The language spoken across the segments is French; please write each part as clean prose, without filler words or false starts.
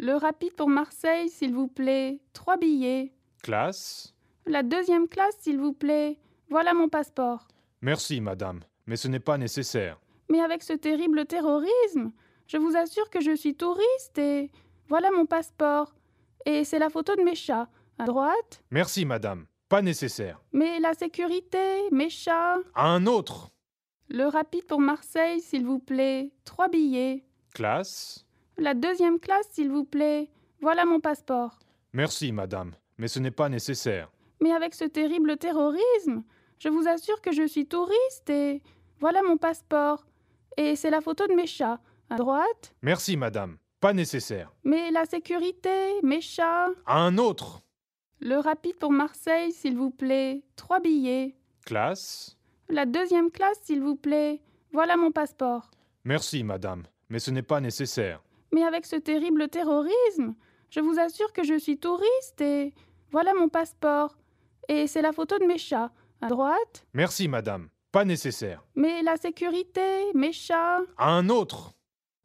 Le rapide pour Marseille, s'il vous plaît. 3 billets. Classe. La deuxième classe, s'il vous plaît. Voilà mon passeport. Merci, madame, mais ce n'est pas nécessaire. Mais avec ce terrible terrorisme, je vous assure que je suis touriste et voilà mon passeport. Et c'est la photo de mes chats. À droite. Merci, madame, pas nécessaire. Mais la sécurité, mes chats. Un autre. Le rapide pour Marseille, s'il vous plaît. 3 billets. Classe. La deuxième classe, s'il vous plaît. Voilà mon passeport. Merci, madame, mais ce n'est pas nécessaire. Mais avec ce terrible terrorisme, je vous assure que je suis touriste et voilà mon passeport. Et c'est la photo de mes chats. À droite. Merci, madame, pas nécessaire. Mais la sécurité, mes chats. Un autre. Le rapide pour Marseille, s'il vous plaît. 3 billets. Classe. La deuxième classe, s'il vous plaît. Voilà mon passeport. Merci, madame, mais ce n'est pas nécessaire. Mais avec ce terrible terrorisme, je vous assure que je suis touriste et voilà mon passeport. Et c'est la photo de mes chats. À droite. Merci, madame, pas nécessaire. Mais la sécurité, mes chats. Un autre.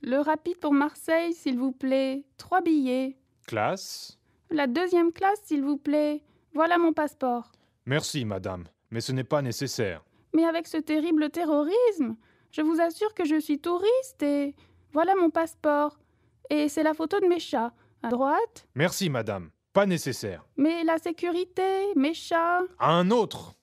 Le rapide pour Marseille, s'il vous plaît. 3 billets. Classe. La deuxième classe, s'il vous plaît. Voilà mon passeport. Merci, madame, mais ce n'est pas nécessaire. Mais avec ce terrible terrorisme, je vous assure que je suis touriste et voilà mon passeport. Et c'est la photo de mes chats. À droite. Merci, madame, pas nécessaire. Mais la sécurité, mes chats. Un autre.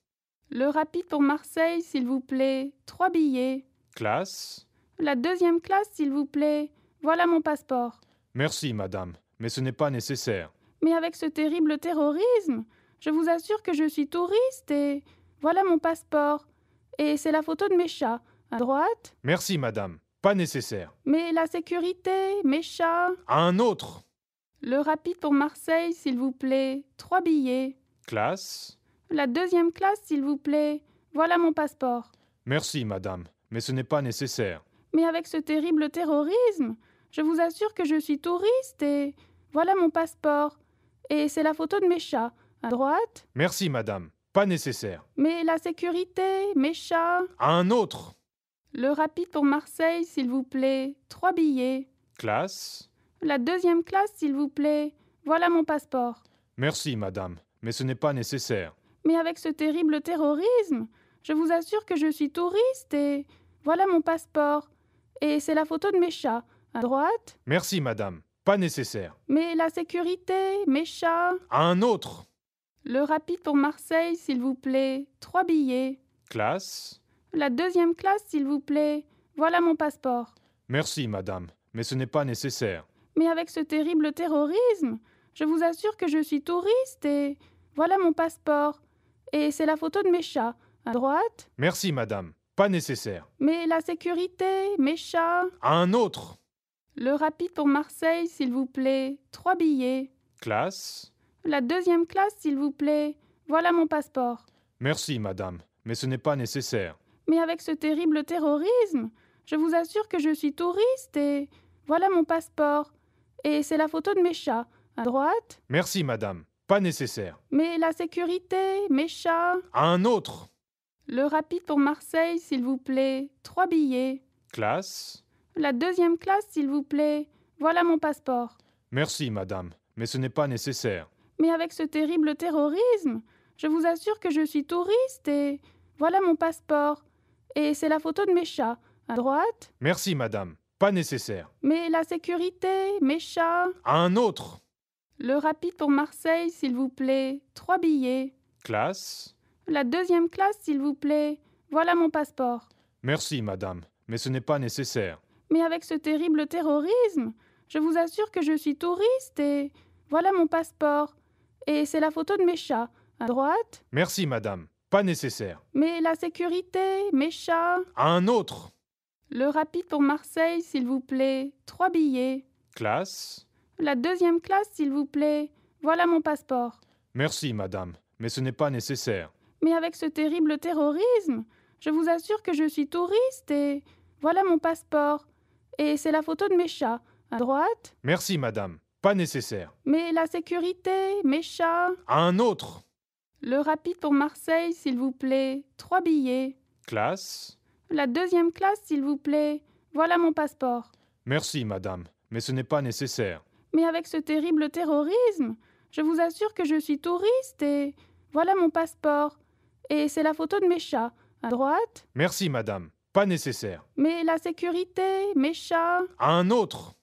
Le rapide pour Marseille, s'il vous plaît. 3 billets. Classe. La deuxième classe, s'il vous plaît. Voilà mon passeport. Merci, madame, mais ce n'est pas nécessaire. Mais avec ce terrible terrorisme, je vous assure que je suis touriste et voilà mon passeport. Et c'est la photo de mes chats. À droite. Merci, madame, pas nécessaire. Mais la sécurité, mes chats. Un autre. Le rapide pour Marseille, s'il vous plaît. 3 billets. Classe. La deuxième classe, s'il vous plaît. Voilà mon passeport. Merci, madame, mais ce n'est pas nécessaire. Mais avec ce terrible terrorisme, je vous assure que je suis touriste et voilà mon passeport. Et c'est la photo de mes chats. À droite. Merci, madame, pas nécessaire. Mais la sécurité, mes chats. Un autre. Le rapide pour Marseille, s'il vous plaît. 3 billets. Classe. La deuxième classe, s'il vous plaît. Voilà mon passeport. Merci, madame, mais ce n'est pas nécessaire. Mais avec ce terrible terrorisme, je vous assure que je suis touriste et voilà mon passeport. Et c'est la photo de mes chats. À droite. Merci, madame, pas nécessaire. Mais la sécurité, mes chats. Un autre. Le rapide pour Marseille, s'il vous plaît. 3 billets. Classe. La deuxième classe, s'il vous plaît. Voilà mon passeport. Merci, madame, mais ce n'est pas nécessaire. Mais avec ce terrible terrorisme, je vous assure que je suis touriste et voilà mon passeport. Et c'est la photo de mes chats. À droite. Merci, madame, pas nécessaire. Mais la sécurité, mes chats. Un autre. Le rapide pour Marseille, s'il vous plaît. 3 billets. Classe. La deuxième classe, s'il vous plaît. Voilà mon passeport. Merci, madame, mais ce n'est pas nécessaire. Mais avec ce terrible terrorisme, je vous assure que je suis touriste et voilà mon passeport. Et c'est la photo de mes chats. À droite. Merci, madame, pas nécessaire. Mais la sécurité, mes chats. Un autre. Le rapide pour Marseille, s'il vous plaît. 3 billets. Classe. La deuxième classe, s'il vous plaît. Voilà mon passeport. Merci, madame, mais ce n'est pas nécessaire. Mais avec ce terrible terrorisme, je vous assure que je suis touriste et voilà mon passeport. Et c'est la photo de mes chats. À droite. Merci, madame, pas nécessaire. Mais la sécurité, mes chats. Un autre. Le rapide pour Marseille, s'il vous plaît. 3 billets. Classe. La deuxième classe, s'il vous plaît. Voilà mon passeport. Merci, madame, mais ce n'est pas nécessaire. Mais avec ce terrible terrorisme, je vous assure que je suis touriste et voilà mon passeport. Et c'est la photo de mes chats. À droite. Merci, madame, pas nécessaire. Mais la sécurité, mes chats. Un autre. Le rapide pour Marseille, s'il vous plaît. 3 billets. Classe. La deuxième classe, s'il vous plaît. Voilà mon passeport. Merci, madame, mais ce n'est pas nécessaire. Mais avec ce terrible terrorisme, je vous assure que je suis touriste et voilà mon passeport. Et c'est la photo de mes chats. À droite. Merci, madame, pas nécessaire. Mais la sécurité, mes chats. Un autre. Le rapide pour Marseille, s'il vous plaît. 3 billets. Classe. La deuxième classe, s'il vous plaît. Voilà mon passeport. Merci, madame, mais ce n'est pas nécessaire. Mais avec ce terrible terrorisme, je vous assure que je suis touriste et voilà mon passeport. Et c'est la photo de mes chats. À droite. Merci, madame. Pas nécessaire. Mais la sécurité, mes chats. Un autre.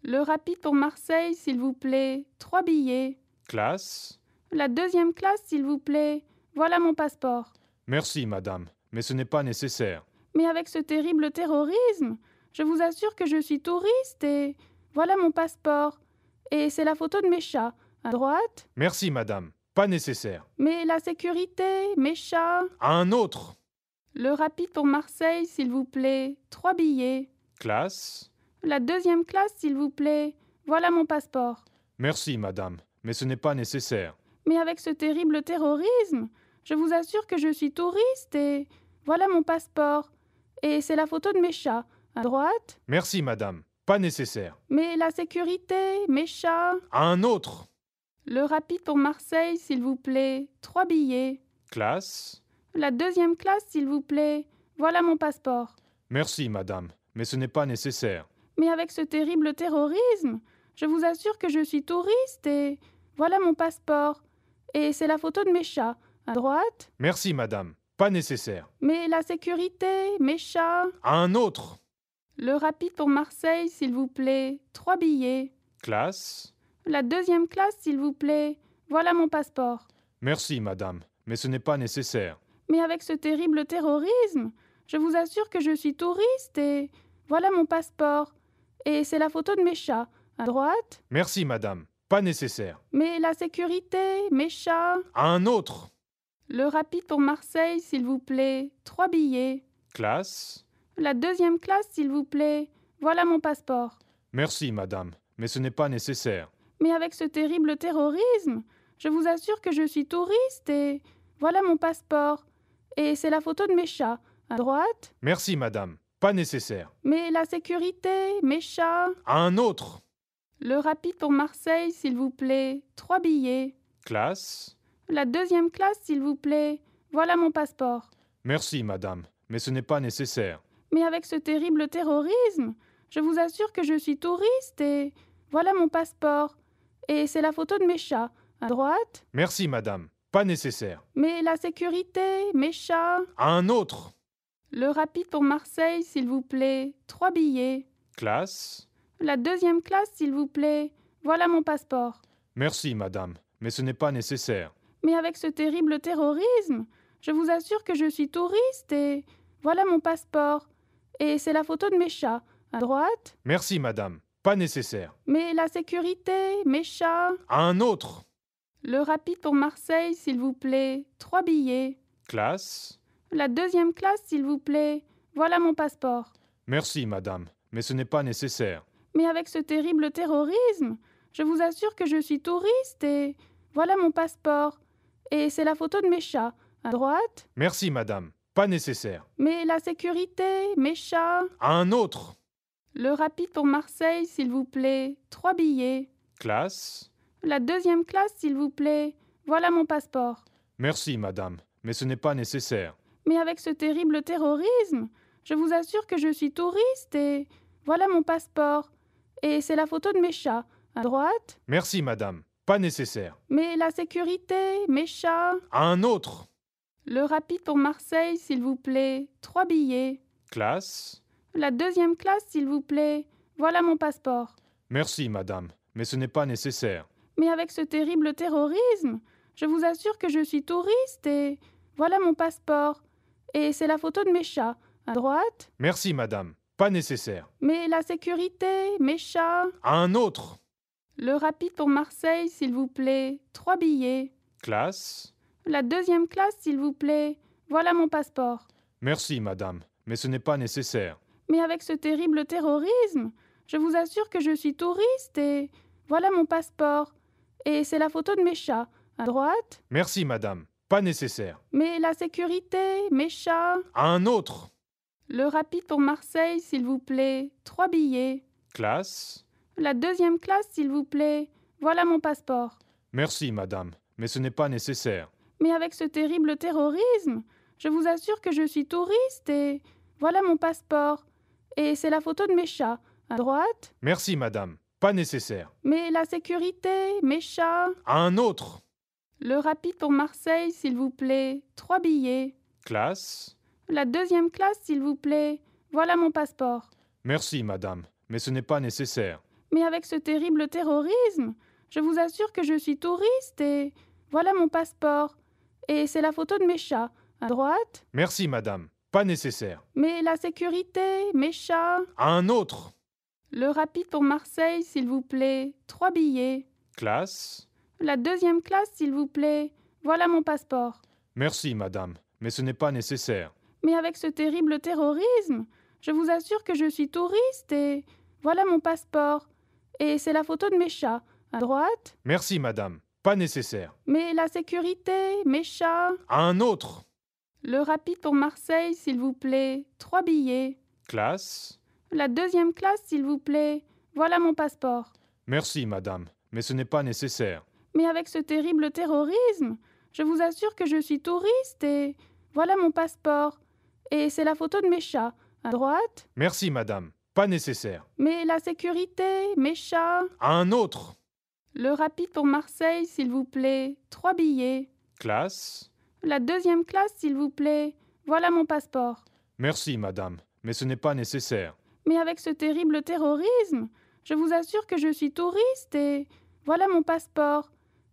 Le rapide pour Marseille, s'il vous plaît. 3 billets. Classe. La deuxième classe, s'il vous plaît. Voilà mon passeport. Merci, madame. Mais ce n'est pas nécessaire. Mais avec ce terrible terrorisme, je vous assure que je suis touriste et voilà mon passeport. Et c'est la photo de mes chats. À droite. Merci, madame. Pas nécessaire. Mais la sécurité, mes chats. Un autre. Le rapide pour Marseille, s'il vous plaît. 3 billets. Classe. La deuxième classe, s'il vous plaît. Voilà mon passeport. Merci, madame. Mais ce n'est pas nécessaire. Mais avec ce terrible terrorisme, je vous assure que je suis touriste et voilà mon passeport. Et c'est la photo de mes chats. À droite. Merci, madame. Pas nécessaire. Mais la sécurité, mes chats. Un autre. Le rapide pour Marseille, s'il vous plaît. 3 billets. Classe. La deuxième classe, s'il vous plaît. Voilà mon passeport. Merci, madame. Mais ce n'est pas nécessaire. Mais avec ce terrible terrorisme, je vous assure que je suis touriste et voilà mon passeport. Et c'est la photo de mes chats. À droite. Merci, madame. Pas nécessaire. Mais la sécurité, mes chats. Un autre. Le rapide pour Marseille, s'il vous plaît. 3 billets. Classe. La deuxième classe, s'il vous plaît. Voilà mon passeport. Merci, madame. Mais ce n'est pas nécessaire. Mais avec ce terrible terrorisme, je vous assure que je suis touriste et voilà mon passeport. Et c'est la photo de mes chats. À droite. Merci, madame. Pas nécessaire. Mais la sécurité, mes chats. Un autre. Le rapide pour Marseille, s'il vous plaît. 3 billets. Classe. La deuxième classe, s'il vous plaît. Voilà mon passeport. Merci, madame. Mais ce n'est pas nécessaire. Mais avec ce terrible terrorisme, je vous assure que je suis touriste et voilà mon passeport. Et c'est la photo de mes chats. À droite. Merci, madame. Pas nécessaire. Mais la sécurité, mes chats. Un autre. Le rapide pour Marseille, s'il vous plaît. 3 billets. Classe. La deuxième classe, s'il vous plaît. Voilà mon passeport. Merci, madame. Mais ce n'est pas nécessaire. Mais avec ce terrible terrorisme, je vous assure que je suis touriste et voilà mon passeport. Et c'est la photo de mes chats. À droite. Merci, madame. Pas nécessaire. Mais la sécurité, mes chats. Un autre. Le rapide pour Marseille, s'il vous plaît. 3 billets. Classe. La deuxième classe, s'il vous plaît. Voilà mon passeport. Merci, madame. Mais ce n'est pas nécessaire. Mais avec ce terrible terrorisme, je vous assure que je suis touriste et voilà mon passeport. Et c'est la photo de mes chats. À droite. Merci, madame. Pas nécessaire. Mais la sécurité, mes chats. Un autre. Le rapide pour Marseille, s'il vous plaît. 3 billets. Classe. La deuxième classe, s'il vous plaît. Voilà mon passeport. Merci, madame. Mais ce n'est pas nécessaire. Mais avec ce terrible terrorisme, je vous assure que je suis touriste et voilà mon passeport. Et c'est la photo de mes chats. À droite. Merci, madame. Pas nécessaire. Mais la sécurité, mes chats. Un autre. Le rapide pour Marseille, s'il vous plaît. 3 billets. Classe. La deuxième classe, s'il vous plaît. Voilà mon passeport. Merci, madame. Mais ce n'est pas nécessaire. Mais avec ce terrible terrorisme, je vous assure que je suis touriste et voilà mon passeport. Et c'est la photo de mes chats. À droite. Merci, madame. Pas nécessaire. Mais la sécurité, mes chats. Un autre. Le rapide pour Marseille, s'il vous plaît. 3 billets. Classe. La deuxième classe, s'il vous plaît. Voilà mon passeport. Merci, madame. Mais ce n'est pas nécessaire. Mais avec ce terrible terrorisme, je vous assure que je suis touriste et voilà mon passeport. Et c'est la photo de mes chats. À droite. Merci, madame. Pas nécessaire. Mais la sécurité, mes chats. Un autre. Le rapide pour Marseille, s'il vous plaît. 3 billets. Classe. La deuxième classe, s'il vous plaît. Voilà mon passeport. Merci, madame. Mais ce n'est pas nécessaire. Mais avec ce terrible terrorisme, je vous assure que je suis touriste et voilà mon passeport. Et c'est la photo de mes chats. À droite. Merci, madame. Pas nécessaire. Mais la sécurité, mes chats. Un autre. Le rapide pour Marseille, s'il vous plaît. 3 billets. Classe. La deuxième classe, s'il vous plaît. Voilà mon passeport. Merci, madame. Mais ce n'est pas nécessaire. Mais avec ce terrible terrorisme, je vous assure que je suis touriste et voilà mon passeport. Et c'est la photo de mes chats. À droite. Merci, madame. Pas nécessaire. Mais la sécurité, mes chats. Un autre. Le rapide pour Marseille, s'il vous plaît. 3 billets. Classe. La 2e classe, s'il vous plaît. Voilà mon passeport. Merci, madame, mais ce n'est pas nécessaire. Mais avec ce terrible terrorisme, je vous assure que je suis touriste et voilà mon passeport. Et c'est la photo de mes chats. À droite. Merci, madame, pas nécessaire. Mais la sécurité, mes chats. Un autre. Le rapide pour Marseille, s'il vous plaît. 3 billets. Classe. La 2e classe, s'il vous plaît. Voilà mon passeport. Merci, madame, mais ce n'est pas nécessaire. Mais avec ce terrible terrorisme, je vous assure que je suis touriste et voilà mon passeport. Et c'est la photo de mes chats. À droite. Merci, madame, pas nécessaire. Mais la sécurité, mes chats. Un autre. Le rapide pour Marseille, s'il vous plaît. 3 billets. Classe. La 2e classe, s'il vous plaît. Voilà mon passeport. Merci, madame, mais ce n'est pas nécessaire. Mais avec ce terrible terrorisme, je vous assure que je suis touriste et voilà mon passeport. Et c'est la photo de mes chats. À droite. Merci, madame, pas nécessaire. Mais la sécurité, mes chats. Un autre. Le rapide pour Marseille, s'il vous plaît. 3 billets. Classe. La 2e classe, s'il vous plaît. Voilà mon passeport. Merci, madame, mais ce n'est pas nécessaire. Mais avec ce terrible terrorisme, je vous assure que je suis touriste et voilà mon passeport.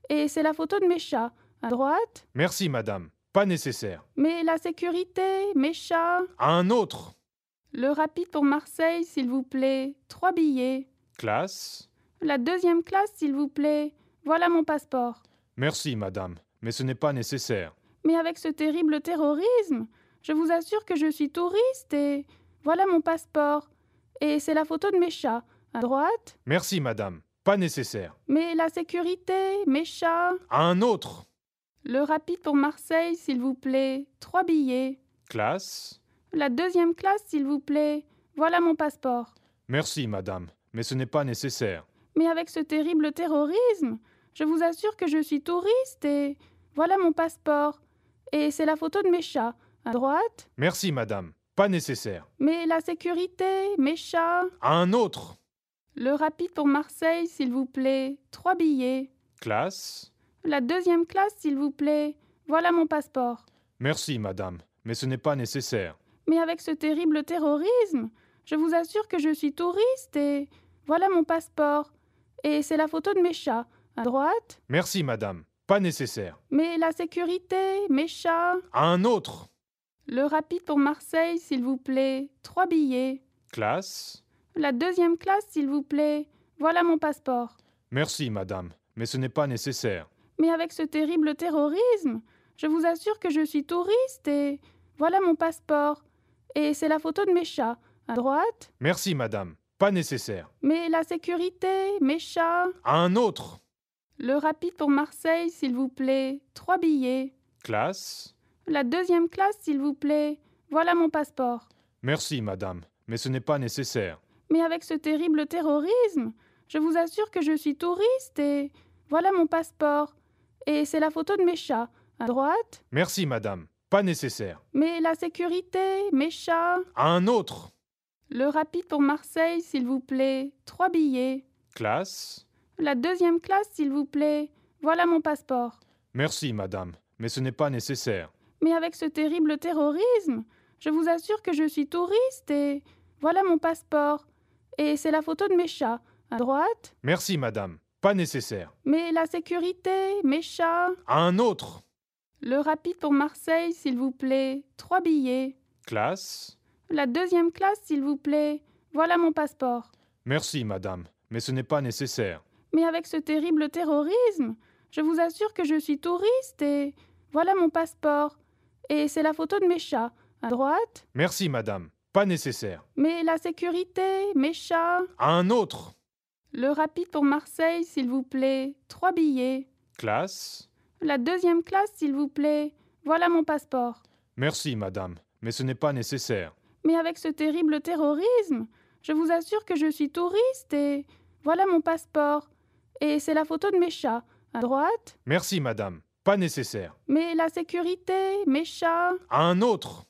Et c'est la photo de mes chats. À droite. Merci, madame, pas nécessaire. Mais la sécurité, mes chats. Un autre. Le rapide pour Marseille, s'il vous plaît. 3 billets. Classe. La 2e classe, s'il vous plaît. Voilà mon passeport. Merci, madame, mais ce n'est pas nécessaire. Mais avec ce terrible terrorisme, je vous assure que je suis touriste et voilà mon passeport. Et c'est la photo de mes chats. À droite. Merci, madame, pas nécessaire. Mais la sécurité, mes chats. Un autre. Le rapide pour Marseille, s'il vous plaît. 3 billets. Classe. La 2e classe, s'il vous plaît. Voilà mon passeport. Merci, madame, mais ce n'est pas nécessaire. Mais avec ce terrible terrorisme, je vous assure que je suis touriste et voilà mon passeport. Et c'est la photo de mes chats. À droite. Merci, madame, pas nécessaire. Mais la sécurité, mes chats. Un autre. Le rapide pour Marseille, s'il vous plaît. 3 billets. Classe. La 2e classe, s'il vous plaît. Voilà mon passeport. Merci, madame, mais ce n'est pas nécessaire. Mais avec ce terrible terrorisme, je vous assure que je suis touriste et voilà mon passeport. Et c'est la photo de mes chats. À droite. Merci, madame, pas nécessaire. Mais la sécurité, mes chats. Un autre. Le rapide pour Marseille, s'il vous plaît. 3 billets. Classe. La 2e classe, s'il vous plaît. Voilà mon passeport. Merci, madame, mais ce n'est pas nécessaire. Mais avec ce terrible terrorisme, je vous assure que je suis touriste et voilà mon passeport. Et c'est la photo de mes chats. À droite. Merci, madame, pas nécessaire. Mais la sécurité, mes chats. Un autre. Le rapide pour Marseille, s'il vous plaît. 3 billets. Classe. La 2e classe, s'il vous plaît. Voilà mon passeport. Merci, madame, mais ce n'est pas nécessaire. Mais avec ce terrible terrorisme, je vous assure que je suis touriste et voilà mon passeport. Et c'est la photo de mes chats. À droite. Merci, madame, pas nécessaire. Mais la sécurité, mes chats. Un autre. Le rapide pour Marseille, s'il vous plaît. 3 billets. Classe. La 2e classe, s'il vous plaît. Voilà mon passeport. Merci, madame, mais ce n'est pas nécessaire. Mais avec ce terrible terrorisme, je vous assure que je suis touriste et voilà mon passeport. Et c'est la photo de mes chats. À droite. Merci, madame, pas nécessaire. Mais la sécurité, mes chats. Un autre. Le rapide pour Marseille, s'il vous plaît. 3 billets. Classe. La 2e classe, s'il vous plaît. Voilà mon passeport. Merci, madame, mais ce n'est pas nécessaire. Mais avec ce terrible terrorisme, je vous assure que je suis touriste et voilà mon passeport. Et c'est la photo de mes chats. À droite. Merci, madame, pas nécessaire. Mais la sécurité, mes chats. Un autre. Le rapide pour Marseille, s'il vous plaît. 3 billets. Classe. La 2e classe, s'il vous plaît. Voilà mon passeport. Merci, madame, mais ce n'est pas nécessaire. Mais avec ce terrible terrorisme, je vous assure que je suis touriste et voilà mon passeport. Et c'est la photo de mes chats. À droite. Merci, madame, pas nécessaire. Mais la sécurité, mes chats. Un autre.